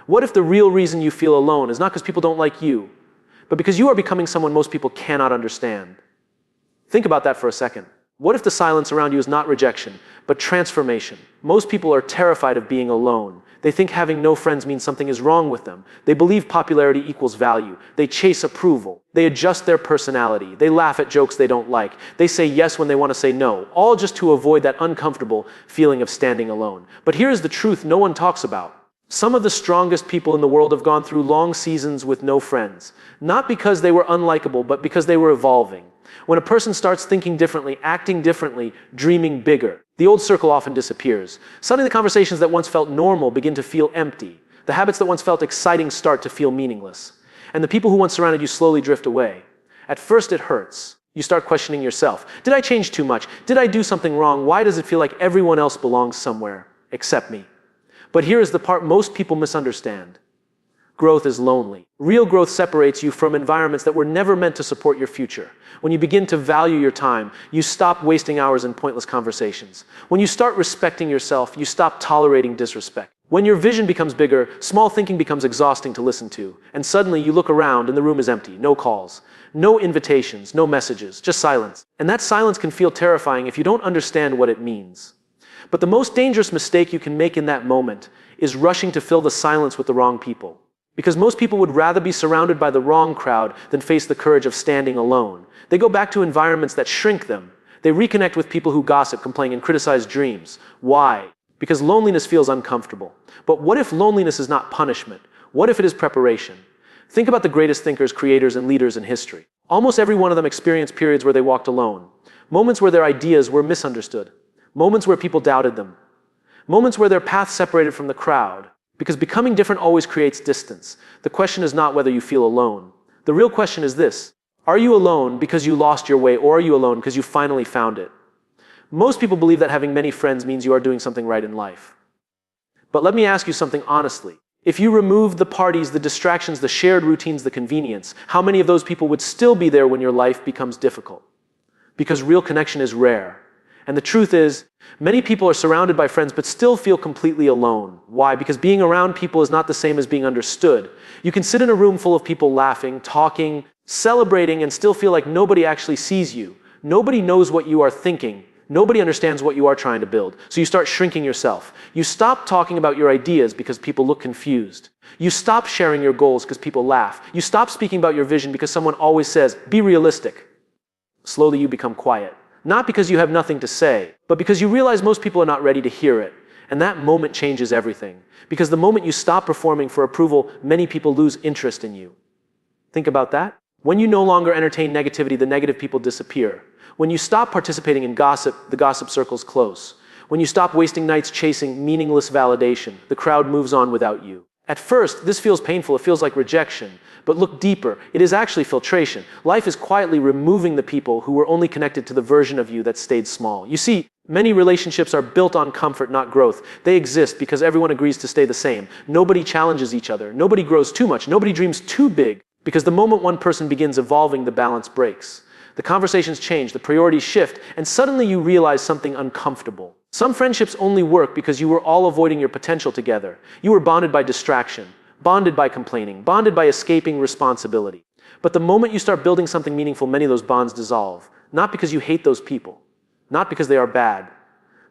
What if the real reason you feel alone is not because people don't like you, but because you are becoming someone most people cannot understand? Think about that for a second. What if the silence around you is not rejection, but transformation? Most people are terrified of being alone. They think having no friends means something is wrong with them. They believe popularity equals value. They chase approval. They adjust their personality. They laugh at jokes they don't like. They say yes when they want to say no, all just to avoid that uncomfortable feeling of standing alone. But here's the truth no one talks about. Some of the strongest people in the world have gone through long seasons with no friends, not because they were unlikable, but because they were evolving. When a person starts thinking differently, acting differently, dreaming bigger, the old circle often disappears. Suddenly the conversations that once felt normal begin to feel empty. The habits that once felt exciting start to feel meaningless. And the people who once surrounded you slowly drift away. At first it hurts. You start questioning yourself. Did I change too much? Did I do something wrong? Why does it feel like everyone else belongs somewhere except me? But here is the part most people misunderstand. Growth is lonely. Real growth separates you from environments that were never meant to support your future. When you begin to value your time, you stop wasting hours in pointless conversations. When you start respecting yourself, you stop tolerating disrespect. When your vision becomes bigger, small thinking becomes exhausting to listen to. And suddenly you look around and the room is empty. No calls, no invitations, no messages, just silence. And that silence can feel terrifying if you don't understand what it means. But the most dangerous mistake you can make in that moment is rushing to fill the silence with the wrong people. Because most people would rather be surrounded by the wrong crowd than face the courage of standing alone. They go back to environments that shrink them. They reconnect with people who gossip, complain, and criticize dreams. Why? Because loneliness feels uncomfortable. But what if loneliness is not punishment? What if it is preparation? Think about the greatest thinkers, creators, and leaders in history. Almost every one of them experienced periods where they walked alone. Moments where their ideas were misunderstood. Moments where people doubted them. Moments where their paths separated from the crowd. Because becoming different always creates distance. The question is not whether you feel alone. The real question is this: are you alone because you lost your way, or are you alone because you finally found it? Most people believe that having many friends means you are doing something right in life. But let me ask you something honestly. If you remove the parties, the distractions, the shared routines, the convenience, how many of those people would still be there when your life becomes difficult? Because real connection is rare. And the truth is, many people are surrounded by friends but still feel completely alone. Why? Because being around people is not the same as being understood. You can sit in a room full of people laughing, talking, celebrating, and still feel like nobody actually sees you. Nobody knows what you are thinking. Nobody understands what you are trying to build. So you start shrinking yourself. You stop talking about your ideas because people look confused. You stop sharing your goals because people laugh. You stop speaking about your vision because someone always says, "Be realistic." Slowly you become quiet. Not because you have nothing to say, but because you realize most people are not ready to hear it. And that moment changes everything. Because the moment you stop performing for approval, many people lose interest in you. Think about that. When you no longer entertain negativity, the negative people disappear. When you stop participating in gossip, the gossip circles close. When you stop wasting nights chasing meaningless validation, the crowd moves on without you. At first, this feels painful. It feels like rejection. But look deeper. It is actually filtration. Life is quietly removing the people who were only connected to the version of you that stayed small. You see, many relationships are built on comfort, not growth. They exist because everyone agrees to stay the same. Nobody challenges each other. Nobody grows too much. Nobody dreams too big. Because the moment one person begins evolving, the balance breaks. The conversations change, the priorities shift, and suddenly you realize something uncomfortable. Some friendships only work because you were all avoiding your potential together. You were bonded by distraction. Bonded by complaining, bonded by escaping responsibility. But the moment you start building something meaningful, many of those bonds dissolve. Not because you hate those people, not because they are bad,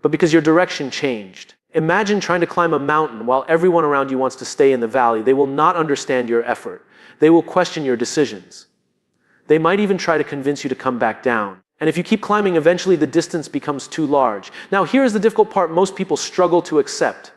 but because your direction changed. Imagine trying to climb a mountain while everyone around you wants to stay in the valley. They will not understand your effort. They will question your decisions. They might even try to convince you to come back down. And if you keep climbing, eventually the distance becomes too large. Now here's the difficult part most people struggle to accept.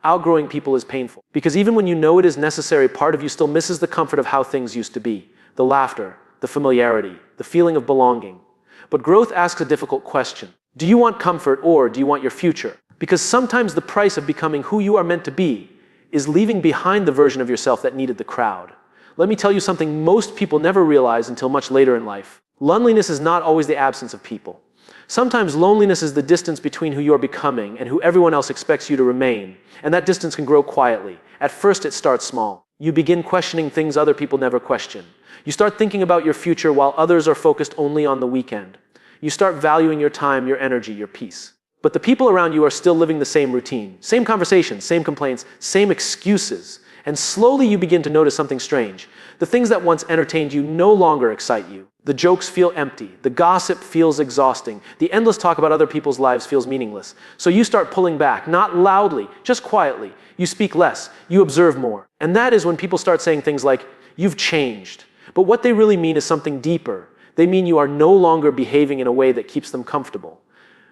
Outgrowing people is painful. Because even when you know it is necessary, part of you still misses the comfort of how things used to be. The laughter, the familiarity, the feeling of belonging. But growth asks a difficult question. Do you want comfort or do you want your future? Because sometimes the price of becoming who you are meant to be is leaving behind the version of yourself that needed the crowd. Let me tell you something most people never realize until much later in life. Loneliness is not always the absence of people. Sometimes loneliness is the distance between who you are becoming and who everyone else expects you to remain. And that distance can grow quietly. At first it starts small. You begin questioning things other people never question. You start thinking about your future while others are focused only on the weekend. You start valuing your time, your energy, your peace. But the people around you are still living the same routine. Same conversations, same complaints, same excuses. And slowly you begin to notice something strange. The things that once entertained you no longer excite you. The jokes feel empty. The gossip feels exhausting. The endless talk about other people's lives feels meaningless. So you start pulling back, not loudly, just quietly. You speak less. You observe more. And that is when people start saying things like, "You've changed." But what they really mean is something deeper. They mean you are no longer behaving in a way that keeps them comfortable.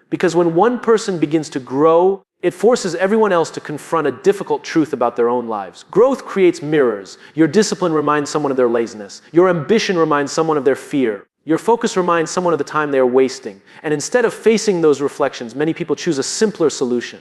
Because when one person begins to grow, it forces everyone else to confront a difficult truth about their own lives. Growth creates mirrors. Your discipline reminds someone of their laziness. Your ambition reminds someone of their fear. Your focus reminds someone of the time they are wasting. And instead of facing those reflections, many people choose a simpler solution.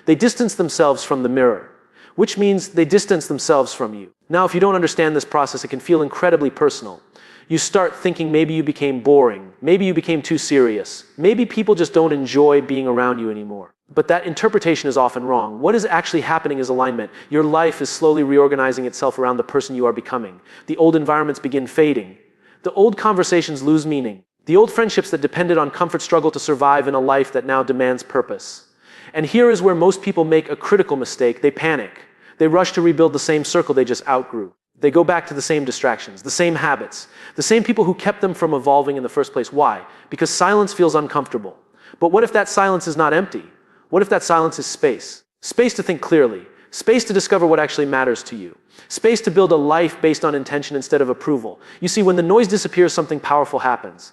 They distance themselves from the mirror, which means they distance themselves from you. Now, if you don't understand this process, it can feel incredibly personal. You start thinking maybe you became boring, maybe you became too serious, maybe people just don't enjoy being around you anymore. But that interpretation is often wrong. What is actually happening is alignment. Your life is slowly reorganizing itself around the person you are becoming. The old environments begin fading. The old conversations lose meaning. The old friendships that depended on comfort struggle to survive in a life that now demands purpose. And here is where most people make a critical mistake. They panic. They rush to rebuild the same circle they just outgrew. They go back to the same distractions, the same habits, the same people who kept them from evolving in the first place. Why? Because silence feels uncomfortable. But what if that silence is not empty? What if that silence is space? Space to think clearly. Space to discover what actually matters to you. Space to build a life based on intention instead of approval. You see, when the noise disappears, something powerful happens.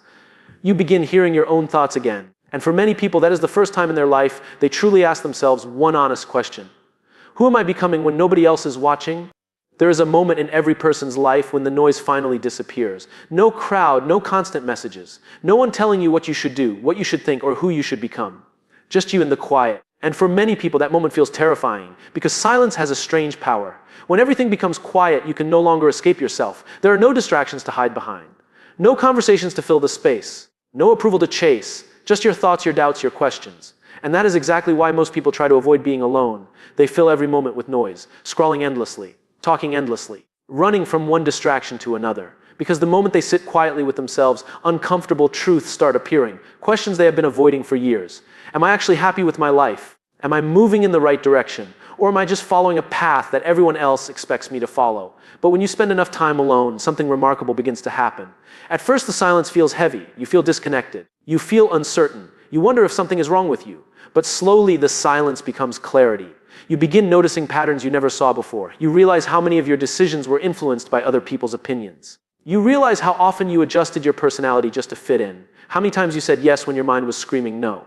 You begin hearing your own thoughts again. And for many people, that is the first time in their life they truly ask themselves one honest question. Who am I becoming when nobody else is watching? There is a moment in every person's life when the noise finally disappears. No crowd, no constant messages. No one telling you what you should do, what you should think, or who you should become. Just you in the quiet. And for many people, that moment feels terrifying because silence has a strange power. When everything becomes quiet, you can no longer escape yourself. There are no distractions to hide behind. No conversations to fill the space. No approval to chase. Just your thoughts, your doubts, your questions. And that is exactly why most people try to avoid being alone. They fill every moment with noise, scrolling endlessly, talking endlessly, running from one distraction to another. Because the moment they sit quietly with themselves, uncomfortable truths start appearing, questions they have been avoiding for years. Am I actually happy with my life? Am I moving in the right direction? Or am I just following a path that everyone else expects me to follow? But when you spend enough time alone, something remarkable begins to happen. At first, the silence feels heavy. You feel disconnected. You feel uncertain. You wonder if something is wrong with you. But slowly, the silence becomes clarity. You begin noticing patterns you never saw before. You realize how many of your decisions were influenced by other people's opinions. You realize how often you adjusted your personality just to fit in. How many times you said yes when your mind was screaming no.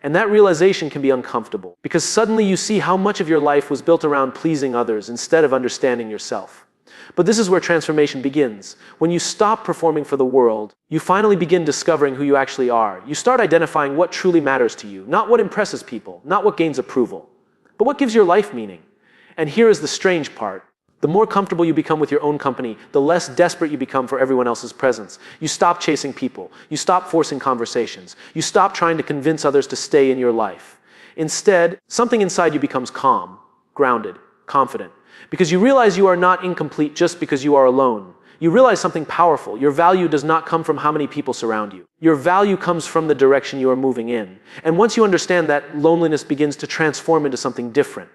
And that realization can be uncomfortable because suddenly you see how much of your life was built around pleasing others instead of understanding yourself. But this is where transformation begins. When you stop performing for the world, you finally begin discovering who you actually are. You start identifying what truly matters to you, not what impresses people, not what gains approval, but what gives your life meaning. And here is the strange part. The more comfortable you become with your own company, the less desperate you become for everyone else's presence. You stop chasing people. You stop forcing conversations. You stop trying to convince others to stay in your life. Instead, something inside you becomes calm, grounded, confident. Because you realize you are not incomplete just because you are alone. You realize something powerful. Your value does not come from how many people surround you. Your value comes from the direction you are moving in. And once you understand that, loneliness begins to transform into something different.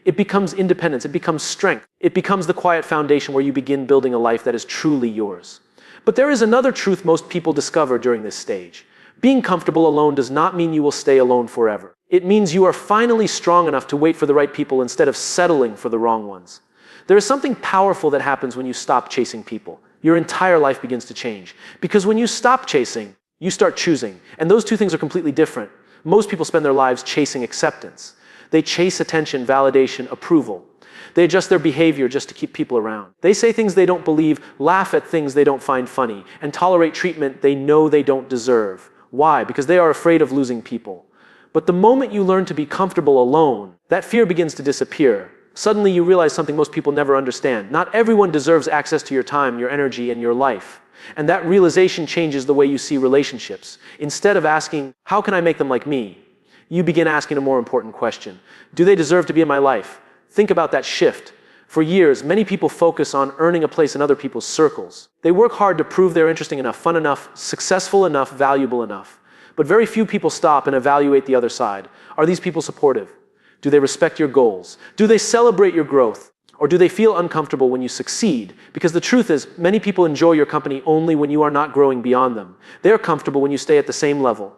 It becomes independence. It becomes strength. It becomes the quiet foundation where you begin building a life that is truly yours. But there is another truth most people discover during this stage. Being comfortable alone does not mean you will stay alone forever. It means you are finally strong enough to wait for the right people instead of settling for the wrong ones. There is something powerful that happens when you stop chasing people. Your entire life begins to change. Because when you stop chasing, you start choosing. And those two things are completely different. Most people spend their lives chasing acceptance. They chase attention, validation, approval. They adjust their behavior just to keep people around. They say things they don't believe, laugh at things they don't find funny, and tolerate treatment they know they don't deserve. Why? Because they are afraid of losing people. But the moment you learn to be comfortable alone, that fear begins to disappear. Suddenly you realize something most people never understand. Not everyone deserves access to your time, your energy, and your life. And that realization changes the way you see relationships. Instead of asking, how can I make them like me? You begin asking a more important question. Do they deserve to be in my life? Think about that shift. For years, many people focus on earning a place in other people's circles. They work hard to prove they're interesting enough, fun enough, successful enough, valuable enough. But very few people stop and evaluate the other side. Are these people supportive? Do they respect your goals? Do they celebrate your growth? Or do they feel uncomfortable when you succeed? Because the truth is, many people enjoy your company only when you are not growing beyond them. They're comfortable when you stay at the same level.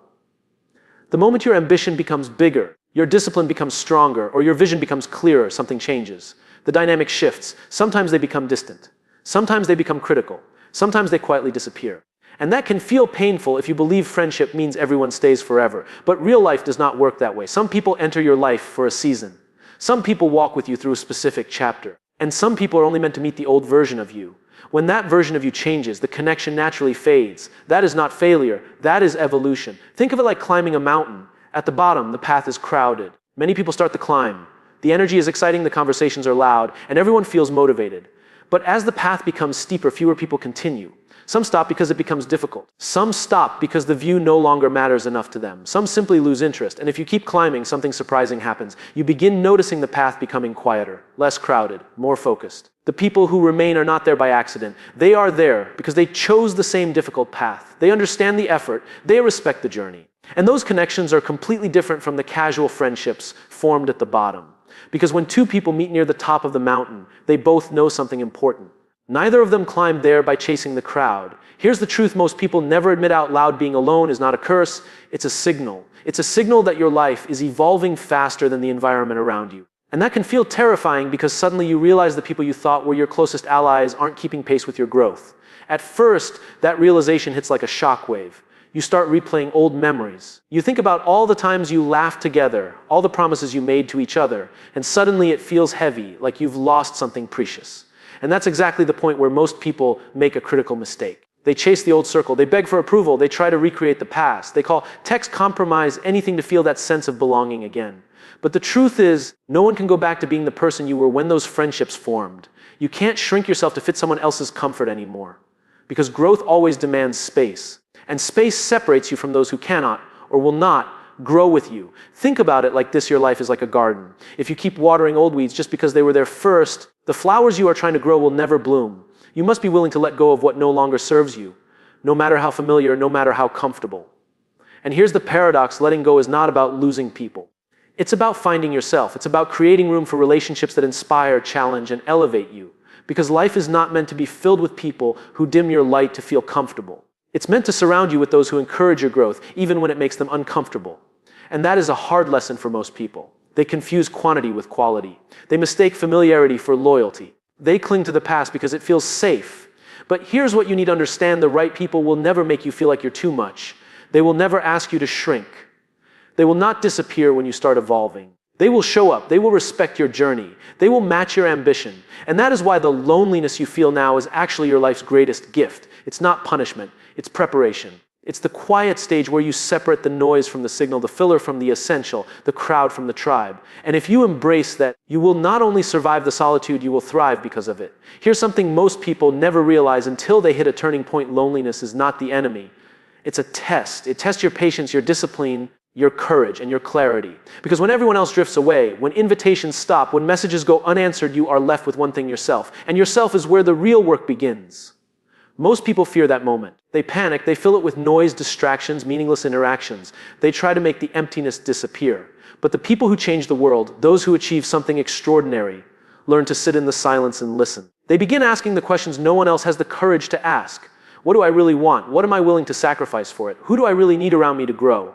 The moment your ambition becomes bigger, your discipline becomes stronger, or your vision becomes clearer, something changes. The dynamic shifts. Sometimes they become distant. Sometimes they become critical. Sometimes they quietly disappear. And that can feel painful if you believe friendship means everyone stays forever. But real life does not work that way. Some people enter your life for a season. Some people walk with you through a specific chapter. And some people are only meant to meet the old version of you. When that version of you changes, the connection naturally fades. That is not failure. That is evolution. Think of it like climbing a mountain. At the bottom, the path is crowded. Many people start the climb. The energy is exciting, the conversations are loud, and everyone feels motivated. But as the path becomes steeper, fewer people continue. Some stop because it becomes difficult. Some stop because the view no longer matters enough to them. Some simply lose interest, and if you keep climbing, something surprising happens. You begin noticing the path becoming quieter, less crowded, more focused. The people who remain are not there by accident. They are there because they chose the same difficult path. They understand the effort. They respect the journey. And those connections are completely different from the casual friendships formed at the bottom. Because when two people meet near the top of the mountain, they both know something important. Neither of them climbed there by chasing the crowd. Here's the truth most people never admit out loud: being alone is not a curse, it's a signal. It's a signal that your life is evolving faster than the environment around you. And that can feel terrifying because suddenly you realize the people you thought were your closest allies aren't keeping pace with your growth. At first, that realization hits like a shockwave. You start replaying old memories. You think about all the times you laughed together, all the promises you made to each other, and suddenly it feels heavy, like you've lost something precious. And that's exactly the point where most people make a critical mistake. They chase the old circle, they beg for approval, they try to recreate the past. They call text compromise anything to feel that sense of belonging again. But the truth is, no one can go back to being the person you were when those friendships formed. You can't shrink yourself to fit someone else's comfort anymore. Because growth always demands space. And space separates you from those who cannot or will not grow with you. Think about it like this: your life is like a garden. If you keep watering old weeds just because they were there first, the flowers you are trying to grow will never bloom. You must be willing to let go of what no longer serves you, no matter how familiar, no matter how comfortable. And here's the paradox: letting go is not about losing people. It's about finding yourself. It's about creating room for relationships that inspire, challenge, and elevate you. Because life is not meant to be filled with people who dim your light to feel comfortable. It's meant to surround you with those who encourage your growth, even when it makes them uncomfortable. And that is a hard lesson for most people. They confuse quantity with quality. They mistake familiarity for loyalty. They cling to the past because it feels safe. But here's what you need to understand: the right people will never make you feel like you're too much. They will never ask you to shrink. They will not disappear when you start evolving. They will show up. They will respect your journey. They will match your ambition. And that is why the loneliness you feel now is actually your life's greatest gift. It's not punishment. It's preparation. It's the quiet stage where you separate the noise from the signal, the filler from the essential, the crowd from the tribe. And if you embrace that, you will not only survive the solitude, you will thrive because of it. Here's something most people never realize until they hit a turning point: loneliness is not the enemy. It's a test. It tests your patience, your discipline, your courage, and your clarity. Because when everyone else drifts away, when invitations stop, when messages go unanswered, you are left with one thing: yourself. And yourself is where the real work begins. Most people fear that moment. They panic, they fill it with noise, distractions, meaningless interactions. They try to make the emptiness disappear. But the people who change the world, those who achieve something extraordinary, learn to sit in the silence and listen. They begin asking the questions no one else has the courage to ask. What do I really want? What am I willing to sacrifice for it? Who do I really need around me to grow?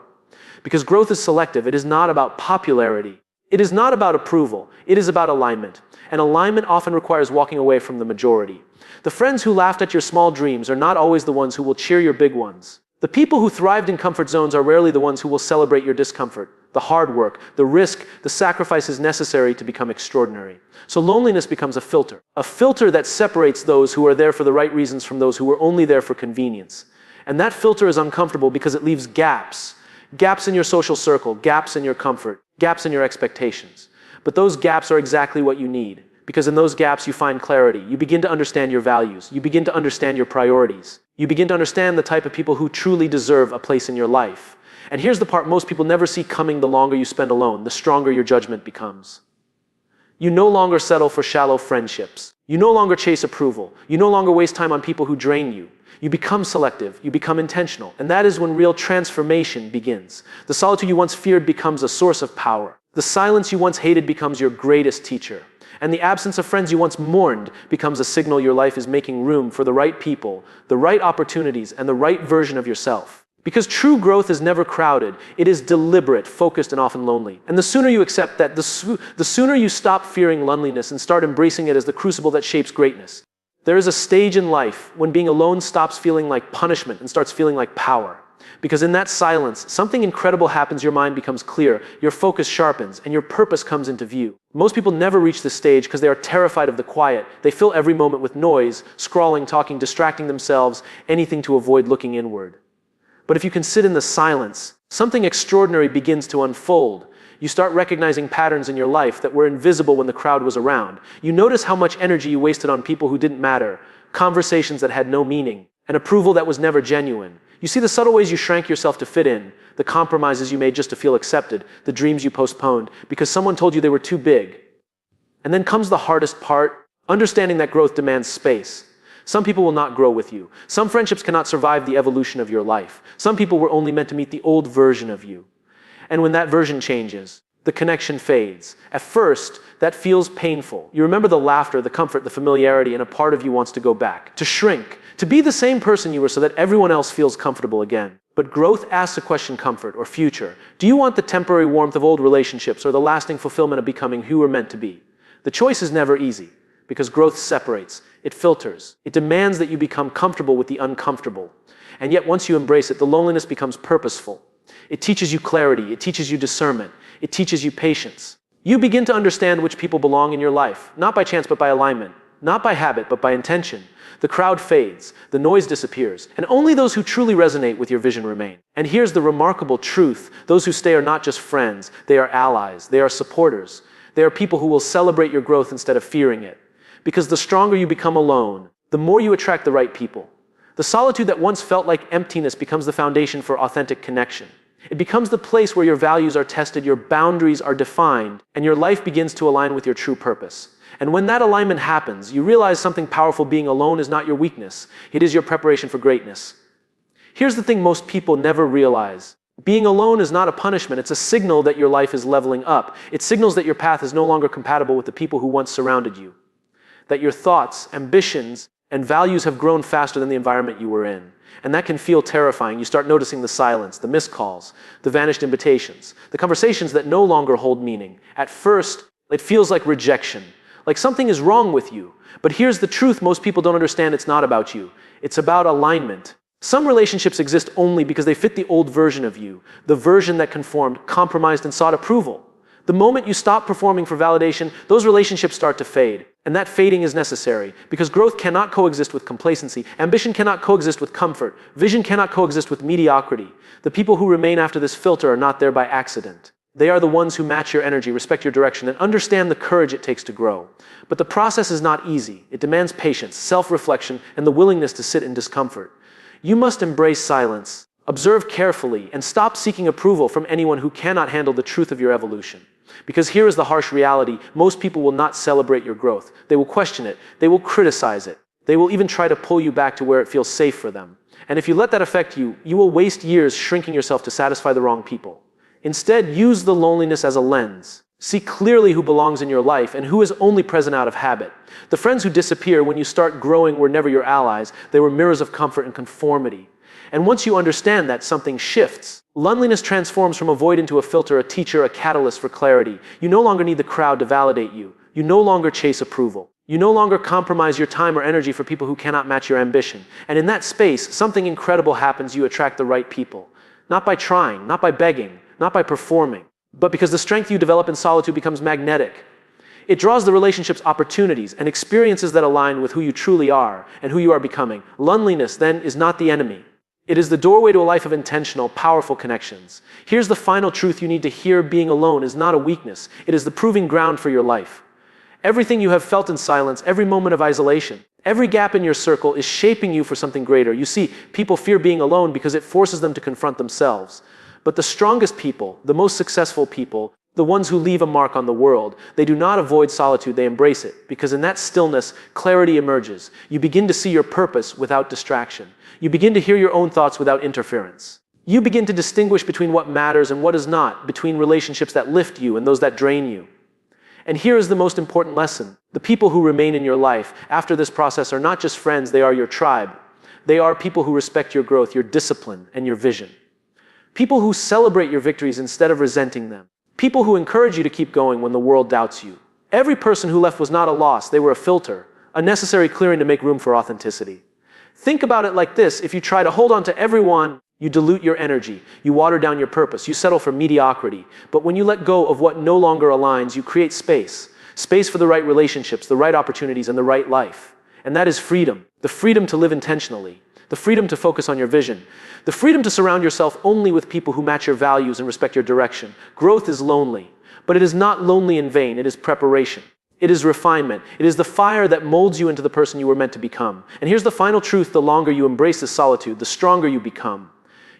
Because growth is selective. It is not about popularity. It is not about approval. It is about alignment. And alignment often requires walking away from the majority. The friends who laughed at your small dreams are not always the ones who will cheer your big ones. The people who thrived in comfort zones are rarely the ones who will celebrate your discomfort, the hard work, the risk, the sacrifices necessary to become extraordinary. So loneliness becomes a filter that separates those who are there for the right reasons from those who were only there for convenience. And that filter is uncomfortable because it leaves gaps in your social circle, gaps in your comfort, gaps in your expectations. But those gaps are exactly what you need. Because in those gaps you find clarity. You begin to understand your values. You begin to understand your priorities. You begin to understand the type of people who truly deserve a place in your life. And here's the part most people never see coming: the longer you spend alone, the stronger your judgment becomes. You no longer settle for shallow friendships. You no longer chase approval. You no longer waste time on people who drain you. You become selective. You become intentional. And that is when real transformation begins. The solitude you once feared becomes a source of power. The silence you once hated becomes your greatest teacher. And the absence of friends you once mourned becomes a signal your life is making room for the right people, the right opportunities, and the right version of yourself. Because true growth is never crowded. It is deliberate, focused, and often lonely. And the sooner you accept that, the sooner you stop fearing loneliness and start embracing it as the crucible that shapes greatness. There is a stage in life when being alone stops feeling like punishment and starts feeling like power. Because in that silence, something incredible happens. Your mind becomes clear, your focus sharpens, and your purpose comes into view. Most people never reach this stage because they are terrified of the quiet. They fill every moment with noise, scrolling, talking, distracting themselves, anything to avoid looking inward. But if you can sit in the silence, something extraordinary begins to unfold. You start recognizing patterns in your life that were invisible when the crowd was around. You notice how much energy you wasted on people who didn't matter, conversations that had no meaning, and approval that was never genuine. You see the subtle ways you shrank yourself to fit in, the compromises you made just to feel accepted, the dreams you postponed because someone told you they were too big. And then comes the hardest part, understanding that growth demands space. Some people will not grow with you. Some friendships cannot survive the evolution of your life. Some people were only meant to meet the old version of you. And when that version changes, the connection fades. At first, that feels painful. You remember the laughter, the comfort, the familiarity, and a part of you wants to go back, to shrink, to be the same person you were so that everyone else feels comfortable again. But growth asks a question: comfort or future? Do you want the temporary warmth of old relationships or the lasting fulfillment of becoming who you were meant to be? The choice is never easy, because growth separates, it filters, it demands that you become comfortable with the uncomfortable. And yet once you embrace it, the loneliness becomes purposeful. It teaches you clarity, it teaches you discernment, it teaches you patience. You begin to understand which people belong in your life, not by chance but by alignment, not by habit but by intention. The crowd fades, the noise disappears, and only those who truly resonate with your vision remain. And here's the remarkable truth: those who stay are not just friends, they are allies, they are supporters. They are people who will celebrate your growth instead of fearing it. Because the stronger you become alone, the more you attract the right people. The solitude that once felt like emptiness becomes the foundation for authentic connection. It becomes the place where your values are tested, your boundaries are defined, and your life begins to align with your true purpose. And when that alignment happens, you realize something powerful: being alone is not your weakness. It is your preparation for greatness. Here's the thing most people never realize. Being alone is not a punishment. It's a signal that your life is leveling up. It signals that your path is no longer compatible with the people who once surrounded you. That your thoughts, ambitions, and values have grown faster than the environment you were in. And that can feel terrifying. You start noticing the silence, the missed calls, the vanished invitations, the conversations that no longer hold meaning. At first, it feels like rejection, like something is wrong with you. But here's the truth most people don't understand: it's not about you. It's about alignment. Some relationships exist only because they fit the old version of you, the version that conformed, compromised, and sought approval. The moment you stop performing for validation, those relationships start to fade. And that fading is necessary, because growth cannot coexist with complacency. Ambition cannot coexist with comfort. Vision cannot coexist with mediocrity. The people who remain after this filter are not there by accident. They are the ones who match your energy, respect your direction, and understand the courage it takes to grow. But the process is not easy. It demands patience, self-reflection, and the willingness to sit in discomfort. You must embrace silence, observe carefully, and stop seeking approval from anyone who cannot handle the truth of your evolution. Because here is the harsh reality: most people will not celebrate your growth. They will question it. They will criticize it. They will even try to pull you back to where it feels safe for them. And if you let that affect you, you will waste years shrinking yourself to satisfy the wrong people. Instead, use the loneliness as a lens. See clearly who belongs in your life and who is only present out of habit. The friends who disappear when you start growing were never your allies. They were mirrors of comfort and conformity. And once you understand that, something shifts. Loneliness transforms from a void into a filter, a teacher, a catalyst for clarity. You no longer need the crowd to validate you. You no longer chase approval. You no longer compromise your time or energy for people who cannot match your ambition. And in that space, something incredible happens. You attract the right people. Not by trying, not by begging, not by performing, but because the strength you develop in solitude becomes magnetic. It draws the relationships, opportunities, and experiences that align with who you truly are and who you are becoming. Loneliness, then, is not the enemy. It is the doorway to a life of intentional, powerful connections. Here's the final truth you need to hear: being alone is not a weakness. It is the proving ground for your life. Everything you have felt in silence, every moment of isolation, every gap in your circle is shaping you for something greater. You see, people fear being alone because it forces them to confront themselves. But the strongest people, the most successful people, the ones who leave a mark on the world, they do not avoid solitude, they embrace it. Because in that stillness, clarity emerges. You begin to see your purpose without distraction. You begin to hear your own thoughts without interference. You begin to distinguish between what matters and what is not, between relationships that lift you and those that drain you. And here is the most important lesson. The people who remain in your life after this process are not just friends, they are your tribe. They are people who respect your growth, your discipline, and your vision. People who celebrate your victories instead of resenting them. People who encourage you to keep going when the world doubts you. Every person who left was not a loss, they were a filter, a necessary clearing to make room for authenticity. Think about it like this: if you try to hold on to everyone, you dilute your energy, you water down your purpose, you settle for mediocrity. But when you let go of what no longer aligns, you create space. Space for the right relationships, the right opportunities, and the right life. And that is freedom. The freedom to live intentionally. The freedom to focus on your vision. The freedom to surround yourself only with people who match your values and respect your direction. Growth is lonely, but it is not lonely in vain. It is preparation. It is refinement. It is the fire that molds you into the person you were meant to become. And here's the final truth: the longer you embrace this solitude, the stronger you become.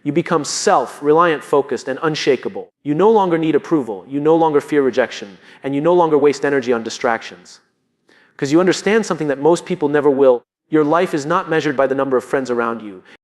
You become self-reliant, focused, and unshakable. You no longer need approval. You no longer fear rejection. And you no longer waste energy on distractions. Because you understand something that most people never will. Your life is not measured by the number of friends around you.